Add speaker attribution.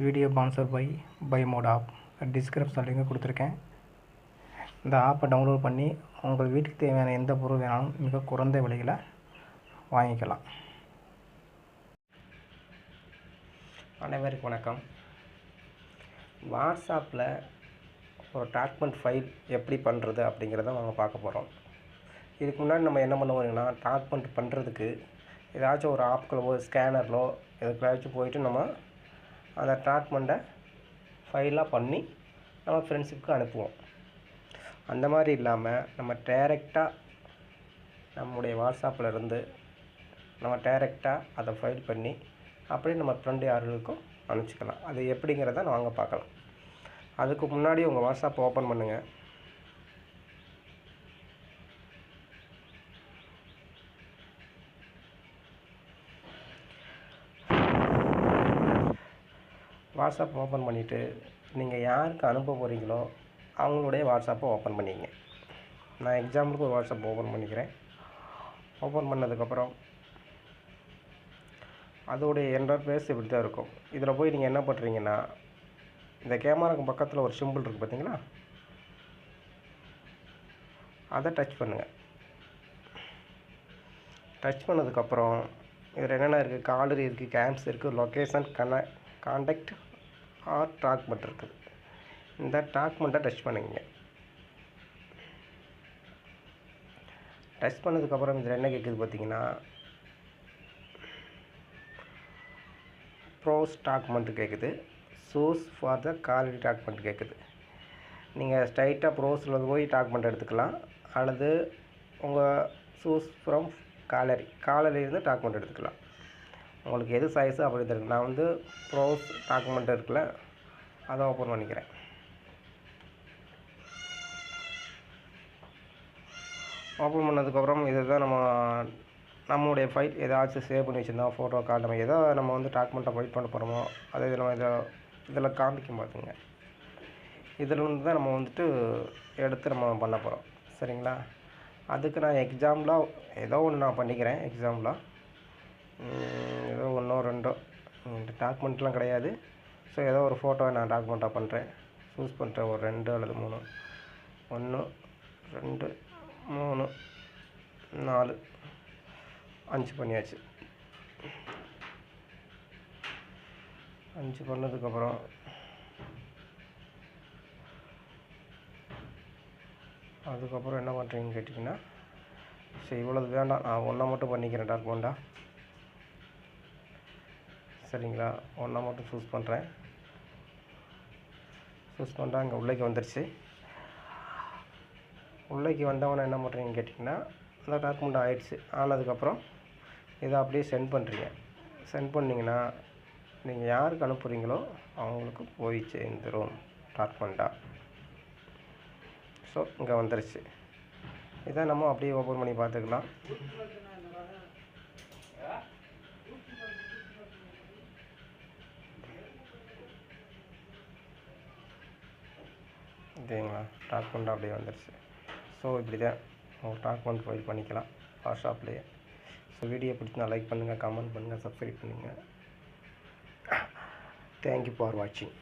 Speaker 1: Video sponsor by mod app. Description link கொடுத்துருக்கேன். இந்த ஆப்பை டவுன்லோட் பண்ணி உங்கள் வீட்டுக்கு தேவையான எந்த பொருள் வேணாலும் மிக குறைந்த விலையில் வாங்கிக்கலாம். அனைவருக்கும் வணக்கம். வாட்ஸ்அப்பில் ஒரு டாக்குமெண்ட் ஃபைல் எப்படி பண்ணுறது அப்படிங்கிறத நாங்கள் பார்க்க போகிறோம். இதுக்கு முன்னாடி நம்ம என்ன பண்ணுவோம்னா, டாக்குமெண்ட் பண்ணுறதுக்கு ஏதாச்சும் ஒரு ஆப்களோ ஸ்கேனர்லோ எதுக்காச்சும் போயிட்டு நம்ம அந்த டாக்குமெண்ட்டை ஃபைலாக பண்ணி நம்ம ஃப்ரெண்ட்ஸுக்கு அனுப்புவோம். அந்த மாதிரி இல்லாமல் நம்ம டைரெக்டாக நம்முடைய வாட்ஸ்அப்பில் இருந்து நம்ம டைரெக்டாக அதை ஃபைல் பண்ணி அப்படியே நம்ம ஃப்ரெண்டு யாருக்கும் அனுப்பிச்சிக்கலாம். அது எப்படிங்கிறத நாங்க பார்க்கலாம். அதுக்கு முன்னாடி உங்கள் வாட்ஸ்அப் ஓப்பன் பண்ணுங்கள். வாட்ஸ்அப் ஓப்பன் பண்ணிவிட்டு நீங்கள் யாருக்கு அனுப்ப போகிறீங்களோ அவங்களுடைய வாட்ஸ்அப்பை ஓப்பன் பண்ணிங்க. நான் எக்ஸாம்பிளுக்கு ஒரு வாட்ஸ்அப் ஓப்பன் பண்ணிக்கிறேன். ஓப்பன் பண்ணதுக்கப்புறம் அதோடைய இன்டர்ஃபேஸ் இப்படி தான் இருக்கும். இதில் போய் நீங்கள் என்ன பண்ணுறீங்கன்னா, இந்த கேமராக்கு பக்கத்தில் ஒரு சிம்பிள் இருக்குது பார்த்தீங்களா, அதை டச் பண்ணுங்கள். டச் பண்ணதுக்கப்புறம் இதில் என்னென்ன இருக்குது, காலரி இருக்குது, கேம்ப்ஸ் இருக்குது, லொக்கேஷன், கான்டாக்ட் ஆர் டாக்குமெண்ட் இருக்குது. இந்த டாக்குமெண்ட்டை டச் பண்ணுங்க. டச் பண்ணதுக்கப்புறம் இதில் என்ன கேட்குது பார்த்தீங்கன்னா, ப்ரோஸ் டாக்குமெண்ட் கேட்குது, choose for the Kalaari document கேட்குது. நீங்கள் ஸ்ட்ரைட்டாக ப்ரோஸில் போய் டாக்குமெண்ட் எடுத்துக்கலாம், அல்லது உங்கள் சூஸ் ஃப்ரம் காலரியிலேருந்து டாக்குமெண்ட் எடுத்துக்கலாம். உங்களுக்கு எது சைஸோ அப்படி தான் இருக்குது. நான் ப்ரோஸ் டாக்குமெண்ட் இருக்குல்ல, அதை ஓப்பன் பண்ணிக்கிறேன். ஓப்பன் பண்ணதுக்கப்புறம் இதுதான் நம்மளுடைய ஃபைல். ஏதாச்சும் சேவ் பண்ணி வச்சுருந்தா ஃபோட்டோ கார்டு, நம்ம நம்ம டாக்குமெண்ட்டை ஃபைல் பண்ண போகிறோமோ அதை இதில் காமிக்கும் பார்த்துங்க. இதில் தான் நம்ம எடுத்து நம்ம பண்ண போகிறோம். சரிங்களா? அதுக்கு நான் எக்ஸாம்பிளாக ஏதோ ஒன்று நான் பண்ணிக்கிறேன். எக்ஸாம்பிளாக ஏதோ ஒன்றோ ரெண்டோ டாக்குமெண்ட்லாம் கிடையாது. ஸோ ஏதோ ஒரு ஃபோட்டோவை நான் டாக்குமெண்ட்டாக பண்ணுறேன். சூஸ் பண்ணுறேன். ஒரு 2 அல்லது 3, 1 2 3 4 5 பண்ணியாச்சு. 5 பண்ணதுக்கப்புறம் அதுக்கப்புறம் என்ன பண்ணுறீங்கன்னு கேட்டிங்கன்னா, சரி இவ்வளவு வேண்டாம், நான் ஒன்றை மட்டும் பண்ணிக்கிறேன் டாக்குமெண்ட்டாக. சரிங்களா? ஒன்றை மட்டும் சூஸ் பண்ணுறேன். சூஸ் பண்ணுறேன். அங்கே உள்ளேக்கு வந்துடுச்சு. உள்ளேக்கு வந்தவொன்னே என்ன பண்ணுறீங்கன்னு கேட்டிங்கன்னா, அந்த டாக்குமெண்ட் ஆகிடுச்சு. ஆனதுக்கப்புறம் இதை அப்படியே சென்ட் பண்ணுறீங்க. சென்ட் பண்ணிங்கன்னா நீங்கள் யாருக்கு அனுப்புகிறீங்களோ அவங்களுக்கு போய் சேர்ந்துடும் டாக்குமெண்ட்டாக. ஸோ இங்கே வந்துடுச்சு. இதை நம்ம அப்படியே ஓப்பன் பண்ணி பார்த்துக்கலாம். ஓகேங்களா? டாக்குமெண்ட் அப்படியே வந்துடுச்சு. ஸோ இப்படி தான் ஒரு டாக்குமெண்ட் ஃபைல் பண்ணிக்கலாம் வாட்ஸ்அப்லேயே. ஸோ வீடியோ பிடிச்சினா லைக் பண்ணுங்கள், கமெண்ட் பண்ணுங்கள், சப்ஸ்கிரைப் பண்ணுங்கள். தேங்க்யூ ஃபார் வாட்சிங்.